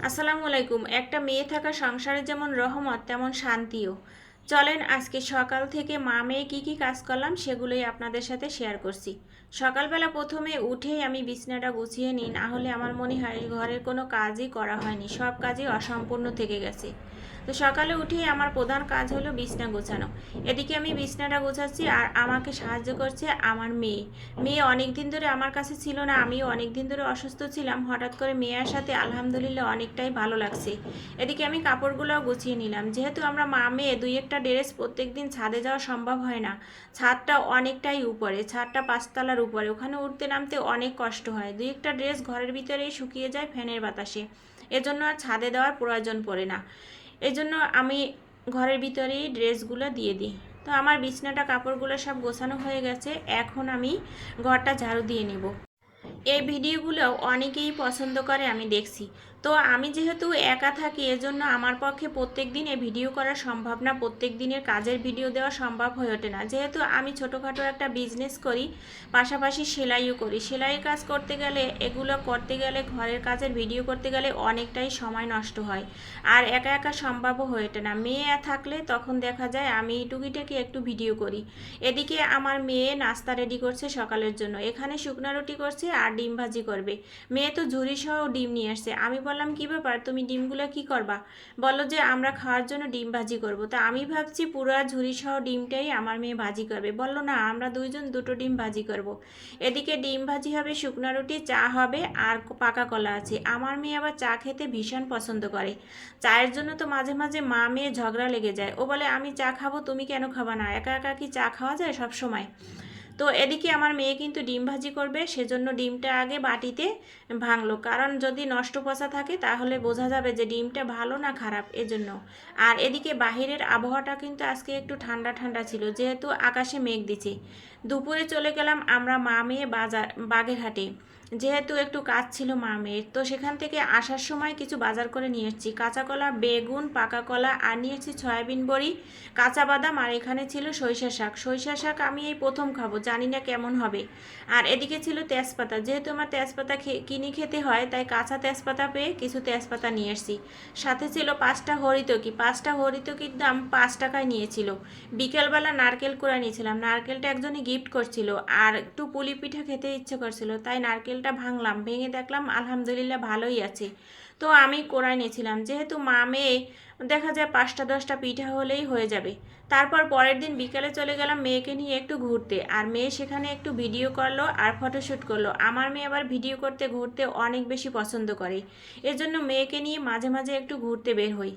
আসসালামু আলাইকুম। একটা মেয়ে থাকা সংসারে যেমন রহমত তেমন শান্তিও। চলেন আজকে সকাল থেকে মা মেয়ে কী কাজ করলাম সেগুলোই আপনাদের সাথে শেয়ার করছি। সকালবেলা প্রথমে উঠেই আমি বিছানাটা গুছিয়ে নিই, না হলে আমার মনে হয় ঘরের কোনো কাজই করা হয়নি, সব কাজই অসম্পূর্ণ থেকে গেছে। তো সকালে উঠেই আমার প্রধান কাজ হলো বিছানা গোছানো। এদিকে আমি বিছানাটা গোছাচ্ছি আর আমাকে সাহায্য করছে আমার মেয়ে। মেয়ে অনেক দিন ধরে আমার কাছে ছিল না, আমিও অনেক দিন ধরে অসুস্থ ছিলাম। হঠাৎ করে মেয়ের সাথে আলহামদুলিল্লাহ অনেকটাই ভালো লাগছে। এদিকে আমি কাপড়গুলোও গুছিয়ে নিলাম, যেহেতু আমরা মা মেয়ে দুই একটা ড্রেস প্রত্যেক দিন ছাদে যাওয়া সম্ভব হয় না। ছাদটা অনেকটাই উপরে, ছাদটা 5 তলার উপরে, ওখানে উঠতে নামতে অনেক কষ্ট হয়। দুই একটা ড্রেস ঘরের ভিতরেই শুকিয়ে যায় ফ্যানের বাতাসে, এজন্য আর ছাদে দেওয়ার প্রয়োজন পড়ে না। এজন্য আমি ঘরের ভিতরেই ড্রেসগুলো দিয়ে দিই। তো আমার বিছানাটা কাপড়গুলো সব গোছানো হয়ে গেছে, এখন আমি ঘরটা ঝাড়ু দিয়ে নেব। এই ভিডিওগুলো অনেকেই পছন্দ করে আমি দেখছি। তো আমি যেহেতু একা থাকি, এজন্য আমার পক্ষে প্রত্যেক দিন এই ভিডিও করা সম্ভব না, প্রত্যেক দিনের কাজের ভিডিও দেওয়া সম্ভব হয়ে ওঠে না। যেহেতু আমি ছোটোখাটো একটা বিজনেস করি, পাশাপাশি সেলাইও করি। সেলাইয়ের কাজ করতে গেলে, এগুলো করতে গেলে, ঘরের কাজের ভিডিও করতে গেলে অনেকটাই সময় নষ্ট হয়, আর একা একা সম্ভবও হয়ে ওঠে না। মেয়ে থাকলে তখন দেখা যায় আমি টুকিটাকি একটু ভিডিও করি। এদিকে আমার মেয়ে নাস্তা রেডি করছে সকালের জন্য। এখানে শুকনা রুটি করছে আর ডিম ভাজি করবে। মেয়ে তো ঝুরি সহ ডিম নিয়ে আসছে। আমি বললাম, কি ব্যাপার, তুমি ডিমগুলো কি করবা? বললো যে আমরা খাওয়ার জন্য ডিম ভাজি করব। তা আমি ভাবছি পুরো ঝুরি সহ ডিমটাই আমার মেয়ে ভাজি করবে। বললো না, আমরা দুইজন দুটো ডিম ভাজি করব। এদিকে ডিম ভাজি হবে, শুকনা রুটি, চা হবে, আর পাকা কলা আছে। আমার মেয়ে আবার চা খেতে ভীষণ পছন্দ করে। চায়ের জন্য তো মাঝে মাঝে মা মেয়ে ঝগড়া লেগে যায়। ও বলে আমি চা খাবো, তুমি কেন খাবা না? একা একা কি চা খাওয়া যায় সব সময়? তো এদিকে আমার মেয়ে কিন্তু ডিম ভাজি করবে, সেজন্য ডিমটা আগে বাটিতে ভাঙলো, কারণ যদি নষ্ট পচা থাকে তাহলে বোঝা যাবে যে ডিমটা ভালো না খারাপ, এজন্য। আর এদিকে বাহিরের আবহাওয়াটা কিন্তু আজকে একটু ঠান্ডা ঠান্ডা ছিল, যেহেতু আকাশে মেঘ দিছে। দুপুরে চলে গেলাম আমরা মা মেয়ে বাগেরহাটে, যেহেতু একটু কাজ ছিল মা মেয়ের। তো সেখান থেকে আসার সময় কিছু বাজার করে নিয়ে এসেছি, কাঁচা কলা, বেগুন, পাকা কলা, আর নিয়েছি সয়াবিন বড়ি, কাঁচা বাদাম, আর এখানে ছিল সরিষা শাক। সরিষা শাক আমি এই প্রথম খাবো, জানি না কেমন হবে। আর এদিকে ছিল তেজপাতা, যেহেতু আমার তেজপাতা কিনে খেতে হয়, তাই কাঁচা তেজপাতা পেয়ে কিছু তেজপাতা নিয়ে এসেছি। সাথে ছিল 5টা হরিতকি। 5টা হরিতকির দাম 5 টাকায় নিয়েছিল। বিকেলবেলা নারকেল কুড়া নিয়েছিলাম, নারকেলটা একজনই গিফট করছিল, আর একটু পুলি পিঠা খেতে ইচ্ছে করছিল, তাই নারকেলটা ভাঙলাম, ভেঙে দেখলাম আলহামদুলিল্লাহ ভালোই আছে। তো আমি কোড়ায় নিয়েছিলাম, যেহেতু মা মেয়ে দেখা যায় 5টা 10টা পিঠা হলেই হয়ে যাবে। তারপর পরের দিন বিকালে চলে গেলাম মেয়েকে নিয়ে একটু ঘুরতে, আর মেয়ে সেখানে একটু ভিডিও করলো আর ফটোশ্যুট করলো। আমার মেয়ে আবার ভিডিও করতে ঘুরতে অনেক বেশি পছন্দ করে, এজন্য মেয়েকে নিয়ে মাঝে মাঝে একটু ঘুরতে বের হই।